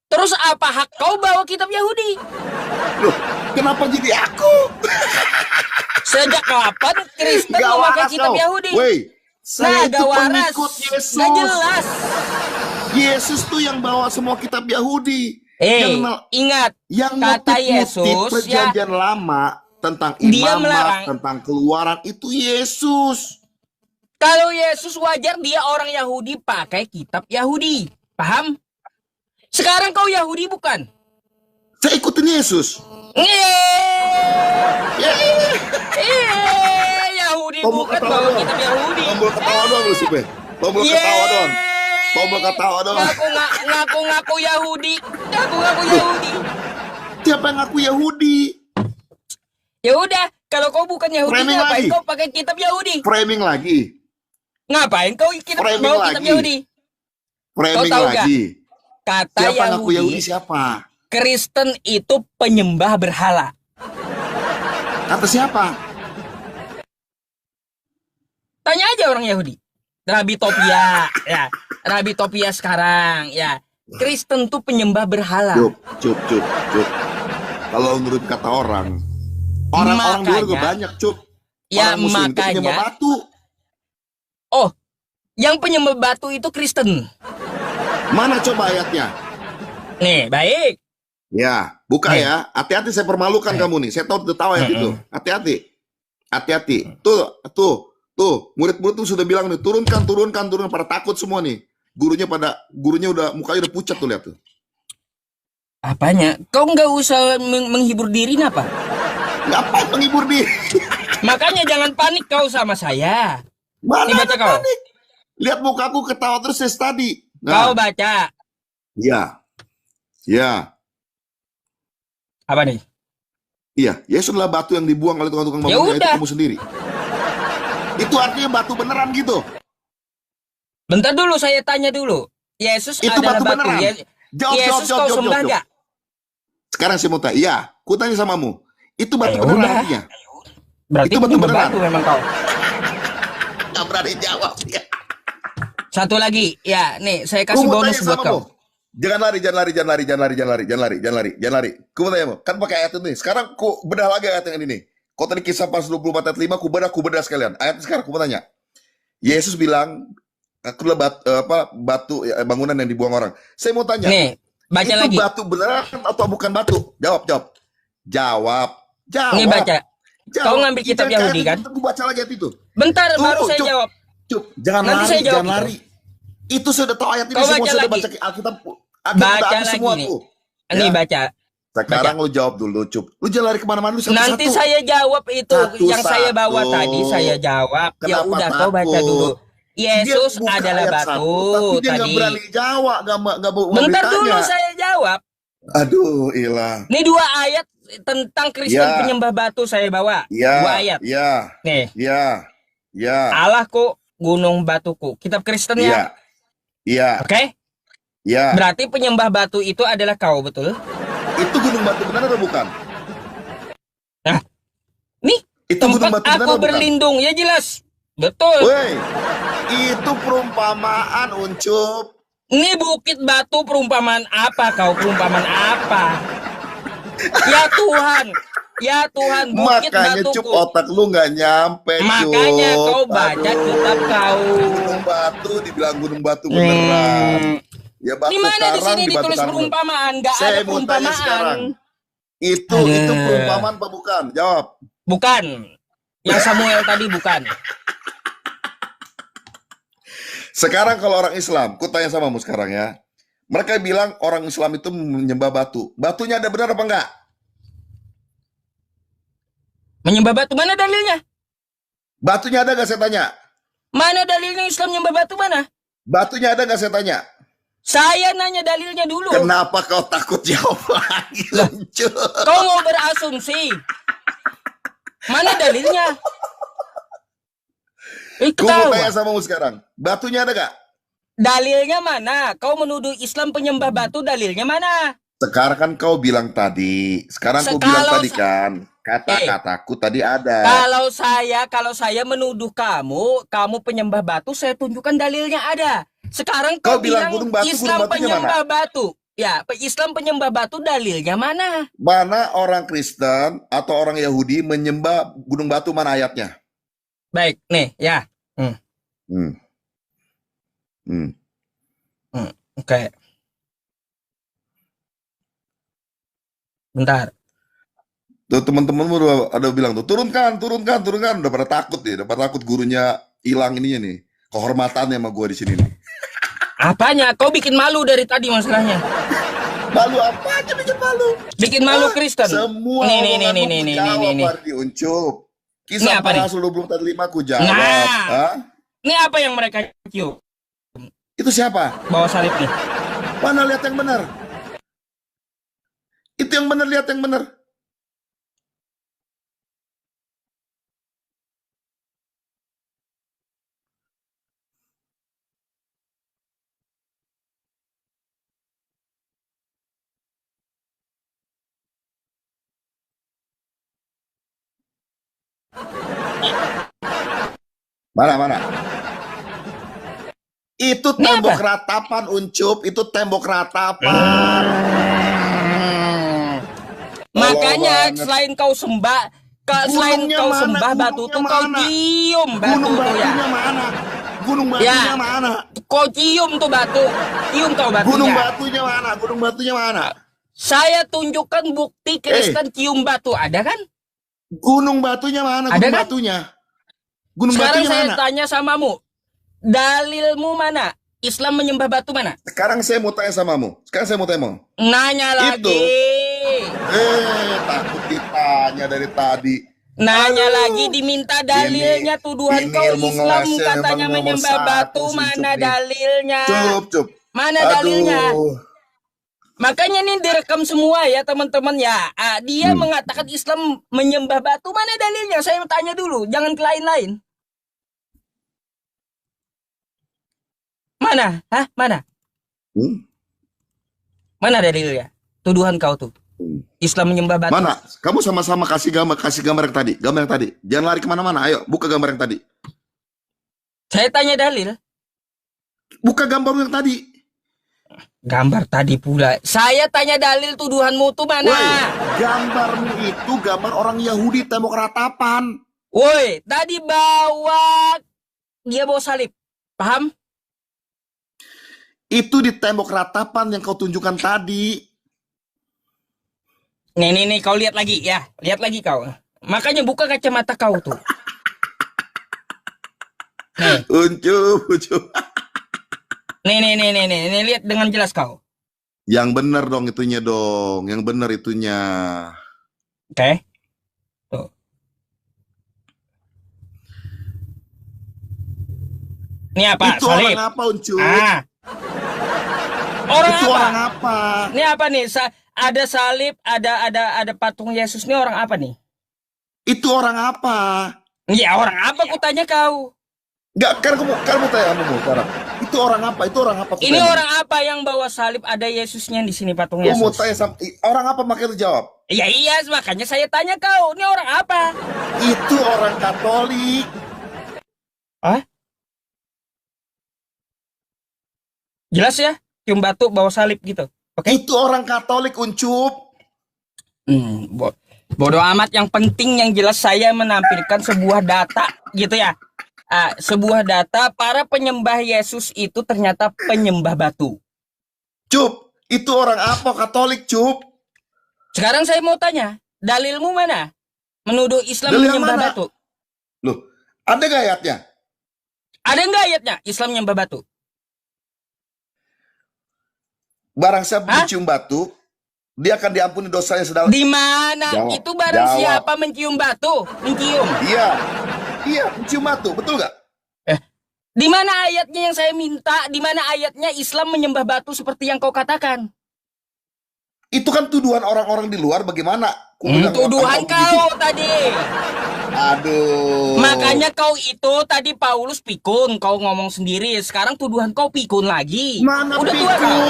Terus apa hak kau bawa kitab Yahudi? Loh, kenapa jadi aku? Sejak kapan Kristen Gak memakai waras kitab kau. Yahudi? Wey, saya itu gak waras. pengikut Yesus. Gak jelas. Yesus tuh yang bawa semua kitab Yahudi. Ingat, yang kata motif-motif Yesus perjanjian lama tentang dia imamat, melarang. tentang keluaran itu Yesus. Kalau Yesus wajar dia orang Yahudi pakai kitab Yahudi. Paham? Sekarang kau Yahudi bukan? Saya ikutin Yesus. Yahudi Tombol bukan ketawa bawa dong. kitab Yahudi. Tombol ketawa dong lu Sipe. Tombol ketawa dong. Tombol ketawa dong. Ngaku-ngaku Yahudi. Ngaku-ngaku Yahudi. Siapa yang ngaku Yahudi? Ya udah, kalau kau bukan Yahudi, Framing ngapain lagi. kau pakai kitab Yahudi? Framing lagi. Ngapain kau Framing bawa kitab lagi. Yahudi? Framing tahu lagi. Kata Siapa yang ngaku Yahudi, Yahudi siapa? Kristen itu penyembah berhala. Kata siapa? Tanya aja orang Yahudi. Rabi Topia, ya. Rabi Topia sekarang, ya. Kristen tuh penyembah berhala. Cup. Kalau menurut kata orang dulu juga banyak, Cup. Ya, Orang Muslim itu penyembah makanya. batu. Oh, yang penyembah batu itu Kristen. Mana coba ayatnya? Nih, baik. Ya, buka Nih. ya. Hati-hati saya permalukan kamu nih. Saya tahu ayat itu. Hati-hati. Tuh. Murid-murid tuh sudah bilang nih, turunkan pada takut semua nih. Gurunya udah mukanya udah pucat tuh, lihat tuh. Apanya? Kau nggak usah menghibur diri apa? Ngapain menghibur diri? Makanya jangan panik kau sama saya. Mana Nih, baca ada kau. panik? Lihat mukaku ketawa terus saya tadi. Kau baca. Iya. Ya. Apa nih? Iya, Yesus adalah batu yang dibuang oleh tukang-tukang bangunan, yaitu kamu sendiri. Itu artinya batu beneran gitu. Bentar dulu, saya tanya dulu. Yesus itu adalah batu beneran. Yesus kau sembah gak? Sekarang saya mau tanya. Iya, ku tanya samamu. Itu batu beneran artinya. Berarti itu batu beneran. Batu memang kau. Gak berani jawab ya. Satu lagi, ya, nih saya kasih bonus buat kau. Jangan lari. Ku mau tanya, kan pakai ayat ini. Sekarang ku bedah lagi ayat yang ini. Kau tadi Kisah pas 24 ayat 5, ku bedah sekalian. Ayat sekarang ku mau tanya. Yesus bilang, aku adalah batu bangunan yang dibuang orang. Saya mau tanya. Nih, baca itu lagi. Itu batu beneran atau bukan batu? Jawab. Nih baca. Kau ngambil kitab Yahudi kan? Aku baca lagi ayat itu. Bentar, baru saya jawab. Jangan lari. Itu sudah tahu ayat ini, semua sudah baca Alkitab. Baca lagi nih. Ini baca. Sekarang lu jawab dulu, Cup. Lu jangan lari kemana-mana, lu satu-satu. Nanti saya jawab itu yang saya bawa tadi, saya jawab. Ya udah, kau baca dulu. Yesus adalah batu. Tapi dia nggak berani jawab, nggak mau. Bentar dulu saya jawab. Aduh, ilah. Ini 2 ayat tentang Kristen penyembah batu saya bawa. 2 ayat. Iya. Nih. Iya. Allahku, gunung batuku. Kitab Kristen ya. Iya. Oke? Iya. Berarti penyembah batu itu adalah kau, betul? Itu gunung batu benar atau bukan? Nah, nih itu tempat gunung batu aku berlindung, ya jelas. Betul. Woi, itu perumpamaan, Uncup. Ini bukit batu perumpamaan apa kau? Perumpamaan apa? Ya Tuhan, bukit makanya batuku. Cup, otak lu nggak nyampe, makanya Cup. Kau baca kitab kau. Gunung batu dibilang gunung batu beneran. Ya batu di mana karang, di sini ditulis perumpamaan? Nggak ada perumpamaan. Itu perumpamaan apa bukan? Jawab. Bukan. Yang Samuel tadi bukan. Sekarang kalau orang Islam, ku tanya samamu sekarang ya. Mereka bilang orang Islam itu menyembah batu. Batunya ada benar apa enggak? Menyembah batu, mana dalilnya? Batunya ada nggak saya tanya? Mana dalilnya Islam menyembah batu mana? Batunya ada nggak saya tanya? Saya nanya dalilnya dulu. Kenapa kau takut jawab lagi, Lucu? Kau mau berasumsi? Mana dalilnya? Gue mau tanya samamu sekarang. Batunya ada gak? Dalilnya mana? Kau menuduh Islam penyembah batu, dalilnya mana? Sekarang kan kau bilang tadi. Sekarang kau bilang tadi kan. Kata-kataku tadi ada. Kalau saya menuduh kamu penyembah batu, saya tunjukkan dalilnya ada. Sekarang kau bilang gunung batu, Islam penyembah batu. Ya, Islam penyembah batu, dalilnya mana? Mana orang Kristen atau orang Yahudi menyembah gunung batu, mana ayatnya? Baik, nih ya. Oke. Bentar. Tuh teman-temanmu ada bilang tuh turunkan. Udah pada takut nih, udah pada takut gurunya hilang ininya nih. Kehormatannya sama gua di sini nih. Apanya? Kau bikin malu dari tadi masalahnya. Malu apa aja bikin malu? Bikin malu Kristen. Semua nih. Uncup. Kisah para Rasul 24:5 ku jawab. Ini apa yang mereka cium? Itu siapa? Bawa salib nih. Mana lihat yang benar? Itu yang benar, lihat yang benar. Mana? Itu tembok ratapan, Uncup. Itu tembok ratapan. Makanya selain kau sembah, batu tuh kau cium batu tuh ya. Gunung batunya mana? Kau cium tuh batu. Cium kau batunya. Gunung batunya mana? Saya tunjukkan bukti Kristen cium batu, ada kan? Gunung batunya mana? Ada kan? Batunya. Sekarang saya tanya samamu, dalilmu mana? Islam menyembah batu mana? Sekarang saya mau tanya samamu. Nanya lagi. Takut ditanya dari tadi. Nanya Aduh. lagi diminta dalilnya, tuduhan Ini kau ilmu Islam ngelasnya katanya emang nomor menyembah batu, satu sih, mana Cup nih. dalilnya? Cup. Mana dalilnya? Aduh. Makanya ini direkam semua ya teman-teman ya. Dia Hmm. mengatakan Islam menyembah batu, mana dalilnya? Saya tanya dulu, jangan ke lain-lain. Mana? Hah? Mana? Hmm? Mana dalilnya? Tuduhan kau tuh. Hmm. Islam menyembah batu. Mana? Kamu sama-sama kasih gambar yang tadi. Gambar yang tadi. Jangan lari kemana-mana. Ayo, buka gambar yang tadi. Saya tanya dalil. Buka gambar yang tadi. Gambar tadi pula. Saya tanya dalil tuduhanmu tuh mana? Woi, gambarmu itu gambar orang Yahudi tembok ratapan. Woi, tadi dia bawa salib. Paham? Itu di tembok ratapan yang kau tunjukkan tadi. Nih, kau lihat lagi ya. Lihat lagi kau. Makanya buka kacamata kau tuh. Nih. Uncup. Nih, lihat dengan jelas kau. Yang benar dong itunya dong. Yang benar itunya. Oke. Tuh. Ini apa? Itu Salib. orang apa, Uncup? Orang itu apa? orang apa? Ini apa nih? Ada salib, ada patung Yesus. Ini orang apa nih? Itu orang apa? Ya orang apa? Ku tanya kau. Enggak, kan kamu tanya kamu sekarang. Itu orang apa? Itu orang apa? Ini orang apa yang bawa salib? Ada Yesusnya di sini, patung Kamu mau Yesus. tanya orang apa? Makanya jawab. Ya iya, makanya saya tanya kau. Ini orang apa? Itu orang Katolik. Hah? Jelas ya? Cium batu bawa salib gitu. Oke? Itu orang Katolik, Uncup. Bodoh amat, yang penting yang jelas saya menampilkan sebuah data gitu ya. Sebuah data para penyembah Yesus itu ternyata penyembah batu. Cup, itu orang apa Katolik, Cup? Sekarang saya mau tanya, dalilmu mana? Menuduh Islam Dalil menyembah mana? batu. Loh, ada gak ayatnya? Ada nggak ayatnya Islam menyembah batu? Barang siapa mencium batu, dia akan diampuni dosanya sedalam. Di mana? Jawab, Itu barang jawab. siapa mencium batu? Mencium. Iya, mencium batu, betul gak? Di mana ayatnya yang saya minta? Di mana ayatnya Islam menyembah batu seperti yang kau katakan? Itu kan tuduhan orang-orang di luar, bagaimana? Tuduhan kau tadi. Aduh. Makanya kau itu tadi Paulus pikun, kau ngomong sendiri. Sekarang tuduhan kau pikun lagi. Mana Udah tua pikun? kau.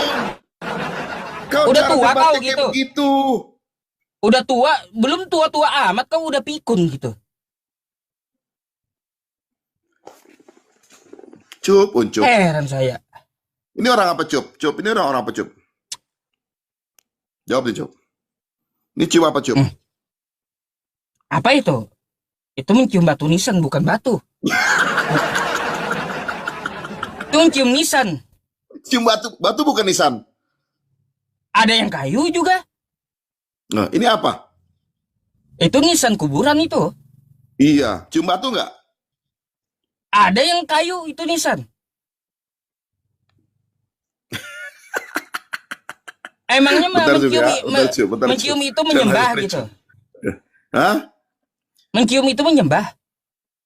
Kau Udah cara tua debatnya kau kayak gitu. begitu. Udah tua, belum tua-tua amat kau udah pikun gitu. Cup, Uncup. Heran saya. Ini orang apa, Cup? Cup, ini orang apa, Cup? Jawab deh, Cup. Ini cium apa, Cup? Apa itu? Itu mencium batu nisan, bukan batu. Itu mencium nisan. Cium batu bukan nisan. Ada yang kayu juga. Nah, ini apa? Itu nisan kuburan itu. Iya, cium batu nggak? Ada yang kayu, itu nisan. Emangnya Bentar, Cup, mencium, ya. Bentar, Cup, bentar, mencium Cup. itu menyembah Jangan, gitu. Cup. Hah? Mencium itu menyembah.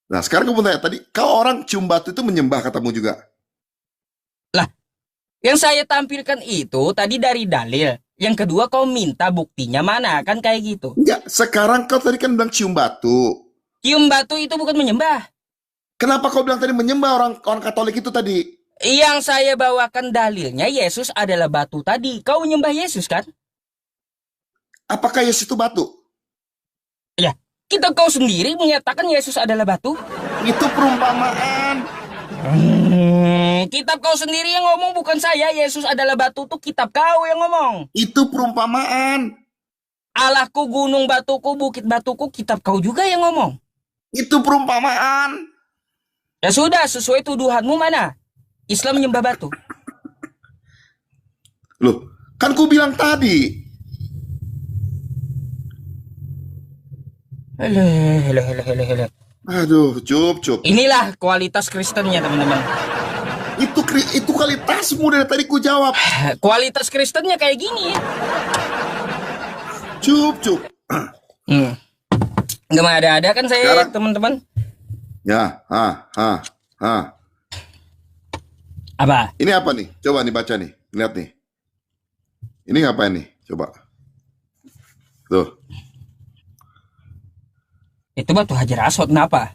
Nah, sekarang kamu tanya tadi, kau orang cium batu itu menyembah katamu juga. Lah, yang saya tampilkan itu tadi dari dalil. Yang kedua kau minta buktinya mana, kan kayak gitu. Enggak, sekarang kau tadi kan bilang cium batu. Cium batu itu bukan menyembah. Kenapa kau bilang tadi menyembah orang Katolik itu tadi? Yang saya bawakan dalilnya Yesus adalah batu tadi. Kau menyembah Yesus kan? Apakah Yesus itu batu? Ya, kitab kau sendiri menyatakan Yesus adalah batu. Itu perumpamaan. Kitab kau sendiri yang ngomong, bukan saya. Yesus adalah batu tuh kitab kau yang ngomong. Itu perumpamaan. Allahku, gunung batuku, bukit batuku, kitab kau juga yang ngomong. Itu perumpamaan. Ya sudah, sesuai tuduhanmu mana? Islam menyembah batu. Loh, kan ku bilang tadi. Hele. Aduh, Cup. Inilah kualitas Kristennya, teman-teman. Itu kualitasmu dari tadi ku jawab. Kualitas Kristennya kayak gini ya. Cup. Nggak ada kan saya Sekarang, teman-teman. ya, Apa? Ini apa nih? Coba nih baca nih, lihat nih. Ini ngapain nih? Coba. Tuh, Itu batu hajar aswad kenapa?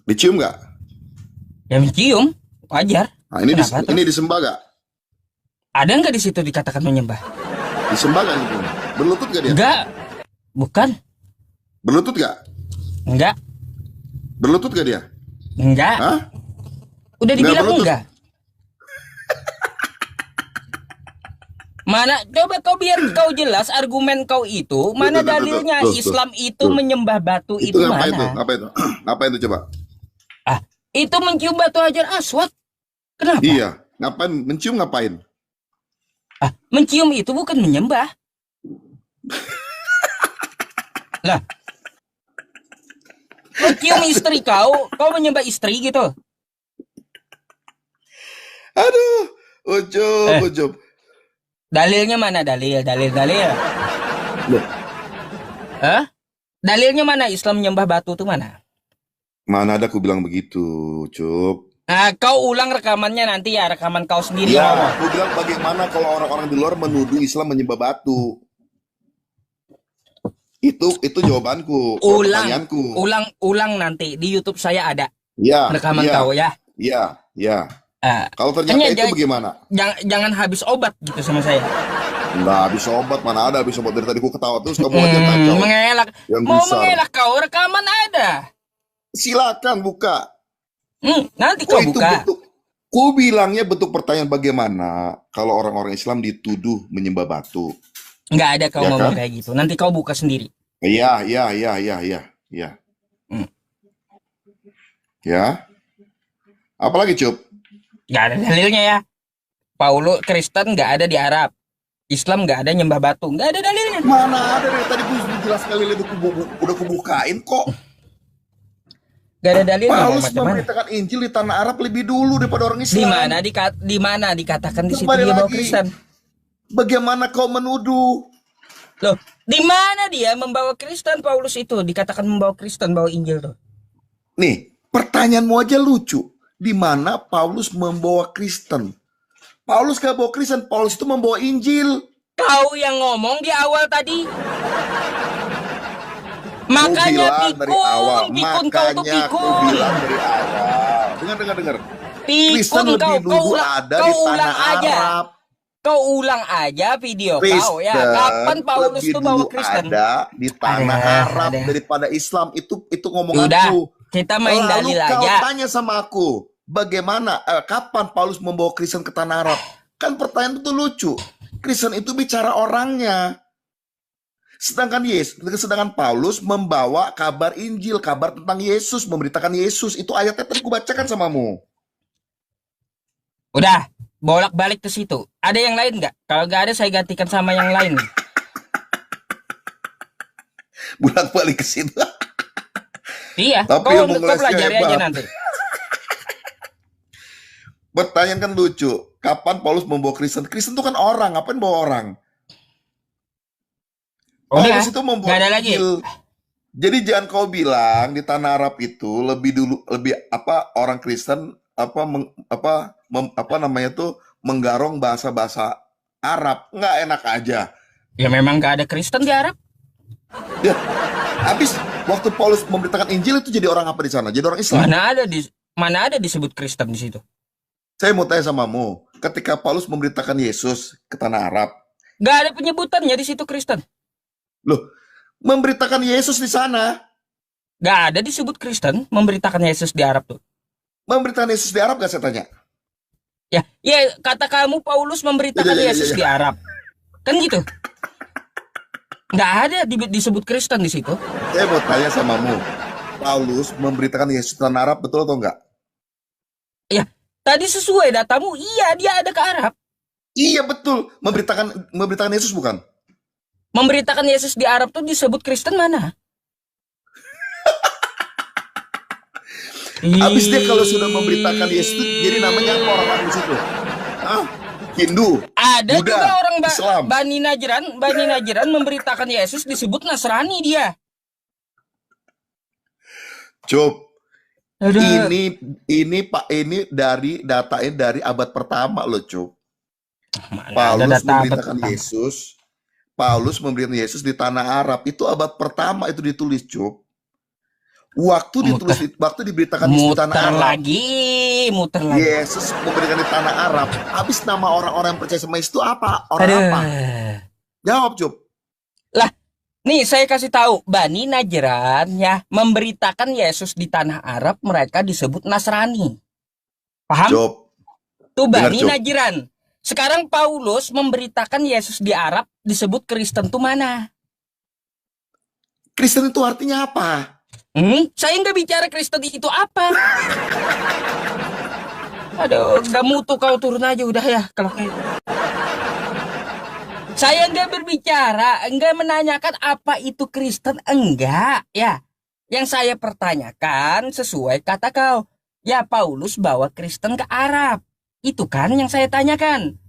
dicium nggak? Ya mencium, wajar. Nah, ini Kenapa tuh? ini disembah nggak? Ada nggak di situ dikatakan menyembah? Disembah nggak itu? Berlutut nggak dia? Enggak, bukan. Berlutut nggak? Enggak, Berlutut nggak dia? enggak. Hah? Udah Nggak dibilang berlutut? enggak. Mana coba kau biar kau jelas argumen kau itu, mana Tuh, tuh, tuh, dalilnya tuh, tuh, Islam itu tuh. menyembah batu Itu itu ngapain tuh? mana? Apa itu? Ngapain tuh coba? Ah, itu mencium batu hajar aswad. Kenapa? Iya, ngapain? Mencium ngapain? Ah, mencium itu bukan menyembah. Lah, mencium istri kau menyembah istri gitu. Aduh, ujub, Eh, ujub. dalilnya mana dalil? Loh, Hah? Dalilnya mana Islam menyembah batu itu mana? mana ada aku bilang begitu, Cuk. Nah, kau ulang rekamannya nanti ya, rekaman kau sendiri Ya, ngomong. aku bilang bagaimana kalau orang-orang di luar menuduh Islam menyembah batu. Itu jawabanku, Ulang, pertanyaanku. ulang nanti di YouTube saya ada Ya, rekaman ya, kau ya. ya. Ah, Kalau ternyata hanya itu bagaimana? jangan habis obat gitu sama saya. Nggak habis obat, mana ada habis obat dari tadi ku ketawa terus kamu aja kacau. Mengelak, Yang mau besar. mengelak kau rekaman ada. Silakan buka. Nanti Oh kau itu buka. bentuk. Ku bilangnya bentuk pertanyaan bagaimana kalau orang-orang Islam dituduh menyembah batu. Nggak ada kau Ya ngomong kan? kayak gitu. Nanti kau buka sendiri. Iya. Hmm. Ya. Apalagi Cup? Nggak ada dalilnya ya. Paulus Kristen nggak ada di Arab. Islam nggak ada nyembah batu. Nggak ada dalilnya. Mana ada dari tadi ku jelas sekali udah kubukain kok. Nggak ada dalilnya. Mau Paulus macam mana? memberitakan Injil di tanah Arab lebih dulu daripada orang Di Islam. mana dikatakan di situ Kembali dia bawa lagi. Kristen? Bagaimana kau menuduh? Loh, di mana dia membawa Kristen Paulus itu? Dikatakan membawa Kristen, bawa Injil tuh. Nih, pertanyaanmu aja lucu. Di mana Paulus membawa Kristen? Paulus gak bawa Kristen, Paulus itu membawa Injil. Kau yang ngomong di awal tadi. Ku Makanya bilang dari awal, pikun kau tuh makanya ku pikun. bilang dari awal. Dengar. Kristen Pikun lebih dulu ulang, ada kau di ulang tanah aja. Arab. Kau ulang aja video kau ya. Kristen Kapan Paulus lebih tuh bawa dulu Kristen? ada di tanah Ada. Arab daripada Islam. Itu ngomonganku. Udah, kita main Lalu dalil kau aja. tanya sama aku, bagaimana, kapan Paulus membawa Kristen ke tanah Arab? Kan pertanyaan itu lucu. Kristen itu bicara orangnya. Sedangkan Paulus membawa kabar Injil, kabar tentang Yesus, memberitakan Yesus. Itu ayatnya tadi ku bacakan samamu. Udah, bolak-balik ke situ. Ada yang lain nggak? Kalau nggak ada, saya gantikan sama yang lain. Bolak-balik ke situ. Iya, Tapi kau omong lesnya pelajari aja hebat. nanti. Pertanyaan kan lucu. Kapan Paulus membawa Kristen? Kristen itu kan orang, ngapain bawa orang? Udah, Paulus itu membawa nggak ada lagi. Injil. Jadi jangan kau bilang di tanah Arab itu lebih apa orang Kristen apa namanya tuh menggarong bahasa-bahasa Arab. Nggak enak aja. Ya memang nggak ada Kristen di Arab. Ya, habis waktu Paulus memberitakan Injil itu jadi orang apa di sana? Jadi orang Islam. Mana ada disebut Kristen di situ? Saya mau tanya samamu, ketika Paulus memberitakan Yesus ke tanah Arab, Nggak ada penyebutannya di situ Kristen. loh, memberitakan Yesus di sana, Nggak ada disebut Kristen memberitakan Yesus di Arab tuh. memberitakan Yesus di Arab gak saya tanya? Ya kata kamu Paulus memberitakan Ya. Yesus di Arab. Kan gitu. Nggak ada disebut Kristen di situ. Saya mau tanya samamu, Paulus memberitakan Yesus di tanah Arab betul atau enggak? Ya, tadi sesuai datamu, iya dia ada ke Arab. Iya betul, memberitakan Yesus bukan? Memberitakan Yesus di Arab tuh disebut Kristen mana? Habis dia kalau sudah memberitakan Yesus itu jadi namanya apa orang-orang di situ? Ah, Hindu, Ada Buddha, juga orang Islam. Bani Najran memberitakan Yesus disebut Nasrani dia. Cup, Aduh, ini Pak, ini dari datain dari abad pertama loh, Cup. mana ada Paulus data abad memberitakan pertama. Yesus, Paulus memberitakan Yesus di tanah Arab. Itu abad pertama itu ditulis, Cup. Muter, Waktu diberitakan Yesus di tanah muter Arab, lagi, muter lagi. Yesus memberikan di tanah Arab. Habis nama orang-orang yang percaya sama Yesus itu apa? Orang apa? Aduh. Jawab, Cup. Lah, nih saya kasih tahu, Bani Najran ya memberitakan Yesus di tanah Arab mereka disebut Nasrani. Paham? Cup, Tuh dengar, Bani Cup. Najran. Sekarang Paulus memberitakan Yesus di Arab disebut Kristen tuh mana? Kristen itu artinya apa? Saya nggak bicara Kristen itu apa. Aduh, nggak mutu kau turun aja udah ya. Kalau kayak saya nggak berbicara, nggak menanyakan apa itu Kristen, enggak ya. Yang saya pertanyakan sesuai kata kau, ya Paulus bawa Kristen ke Arab. Itu kan yang saya tanyakan.